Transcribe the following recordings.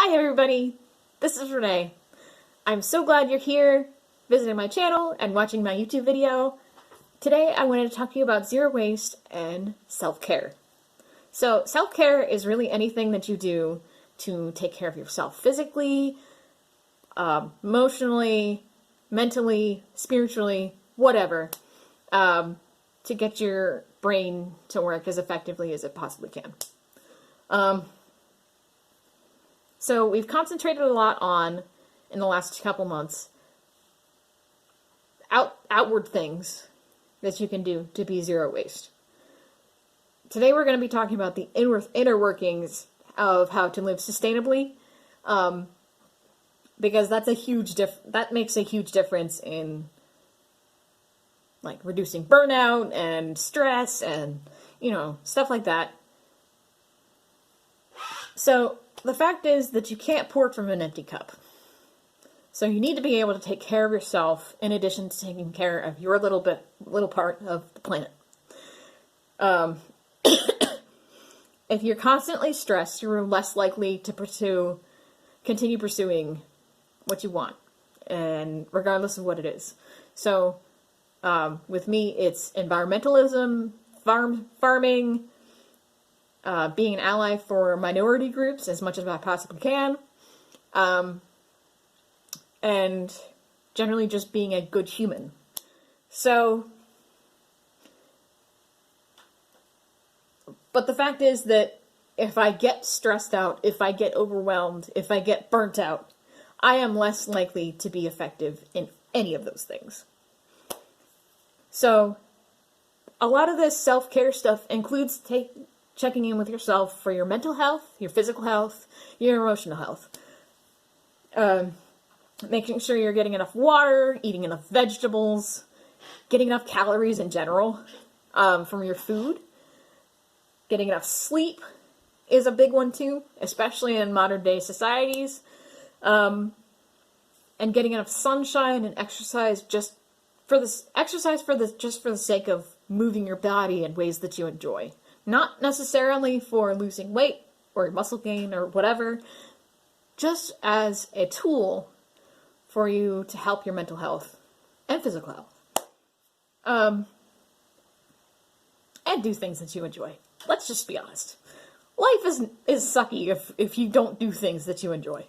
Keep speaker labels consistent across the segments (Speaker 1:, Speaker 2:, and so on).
Speaker 1: Hi everybody, this is Renee. I'm so glad you're here, visiting my channel and watching my YouTube video. Today I wanted to talk to you about zero waste and self-care. So self-care is really anything that you do to take care of yourself physically, emotionally, mentally, spiritually, whatever, to get your brain to work as effectively as it possibly can. So we've concentrated a lot on, in the last couple months, outward things that you can do to be zero waste. Today we're going to be talking about the inner workings of how to live sustainably, because that's that makes a huge difference in like reducing burnout and stress and stuff like that. So the fact is that you can't pour from an empty cup. So you need to be able to take care of yourself in addition to taking care of your little part of the planet. If you're constantly stressed, you're less likely to continue pursuing what you want, and regardless of what it is. So with me, it's environmentalism, farming, being an ally for minority groups as much as I possibly can, and generally just being a good human. So, but the fact is that if I get stressed out, if I get overwhelmed, if I get burnt out, I am less likely to be effective in any of those things. So, a lot of this self-care stuff includes checking in with yourself for your mental health, your physical health, your emotional health. Making sure you're getting enough water, eating enough vegetables, getting enough calories in general from your food. Getting enough sleep is a big one too, especially in modern day societies. And getting enough sunshine and exercise just for the sake of moving your body in ways that you enjoy. Not necessarily for losing weight or muscle gain or whatever, just as a tool for you to help your mental health and physical health. And do things that you enjoy. Let's just be honest. Life is sucky if you don't do things that you enjoy.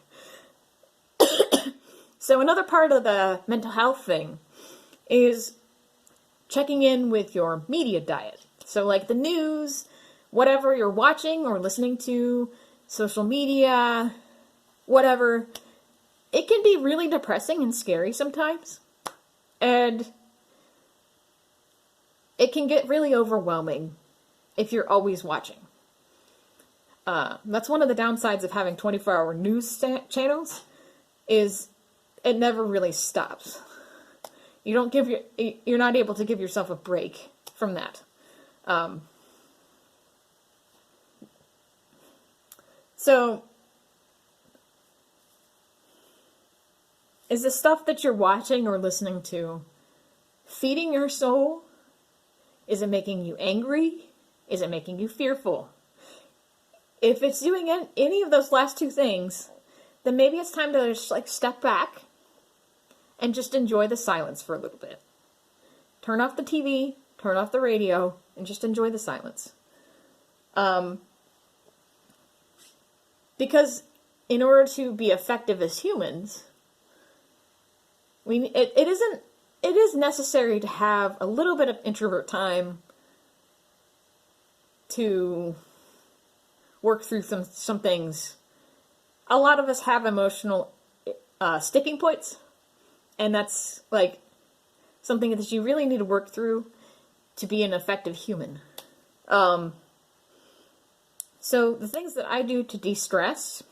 Speaker 1: So another part of the mental health thing is checking in with your media diet. So like the news, whatever you're watching or listening to, social media, whatever, it can be really depressing and scary sometimes. And it can get really overwhelming if you're always watching. That's one of the downsides of having 24-hour news channels, is it never really stops. You're not able to give yourself a break from that. So, is the stuff that you're watching or listening to feeding your soul? Is it making you angry? Is it making you fearful? If it's doing any of those last two things, then maybe it's time to just step back and just enjoy the silence for a little bit. Turn off the TV, turn off the radio, and just enjoy the silence. Because in order to be effective as humans, it is necessary to have a little bit of introvert time to work through some things. A lot of us have emotional sticking points, and that's like something that you really need to work through to be an effective human. So the things that I do to de-stress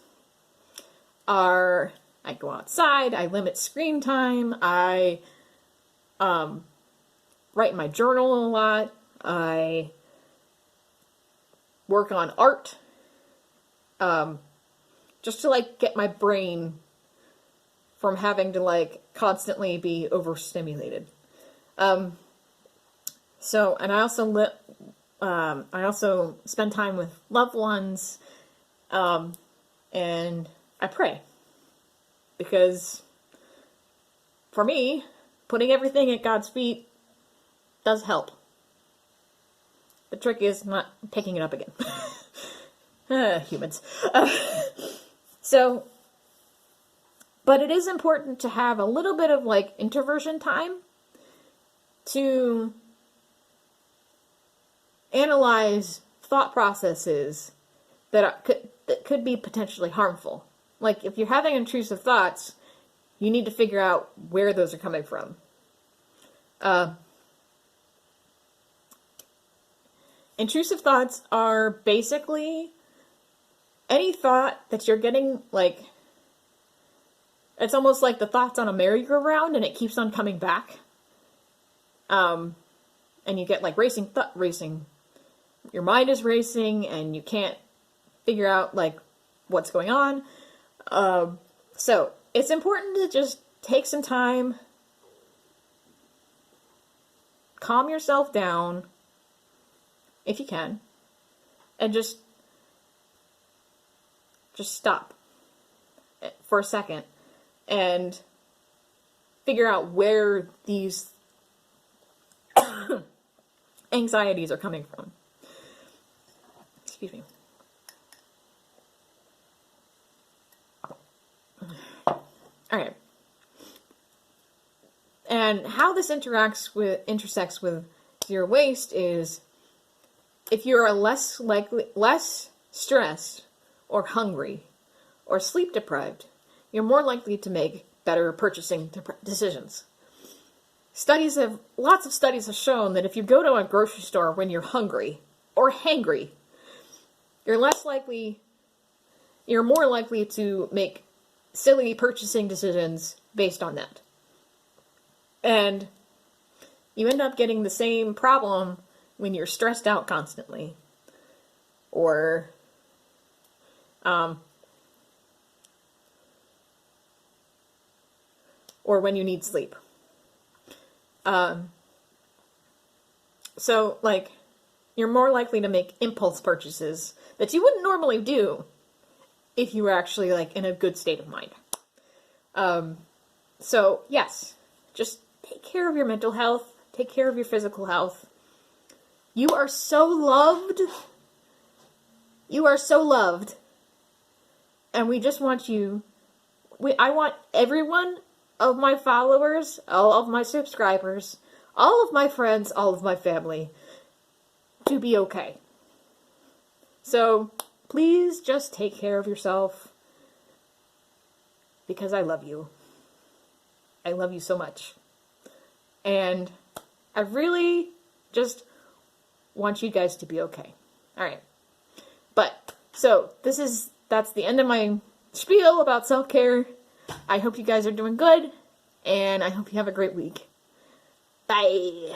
Speaker 1: are I go outside, I limit screen time, I write in my journal a lot, I work on art, just to get my brain from having to constantly be overstimulated. So, and I also spend time with loved ones, and I pray. Because for me, putting everything at God's feet does help. The trick is not picking it up again. Humans. But it is important to have a little bit of like introversion time to analyze thought processes that could be potentially harmful. Like if you're having intrusive thoughts, you need to figure out where those are coming from. Intrusive thoughts are basically any thought that you're getting, like, it's almost like the thoughts on a merry-go-round and it keeps on coming back. And you get like racing. Your mind is racing and you can't figure out like what's going on. So it's important to just take some time, calm yourself down, if you can, and just stop for a second and figure out where these anxieties are coming from. Excuse me. Alright. And how this intersects with zero waste is if you're less stressed or hungry or sleep deprived, you're more likely to make better purchasing decisions. Lots of studies have shown that if you go to a grocery store when you're hungry or hangry, you're more likely to make silly purchasing decisions based on that. And you end up getting the same problem when you're stressed out constantly, or when you need sleep. So, like, you're more likely to make impulse purchases that you wouldn't normally do if you were actually, like, in a good state of mind. So, yes, just take care of your mental health, take care of your physical health. You are so loved. You are so loved. And we just want I want everyone of my followers, all of my subscribers, all of my friends, all of my family to be okay. So please just take care of yourself because I love you. I love you so much. And I really just want you guys to be okay. Alright. That's the end of my spiel about self-care. I hope you guys are doing good, and I hope you have a great week. Bye.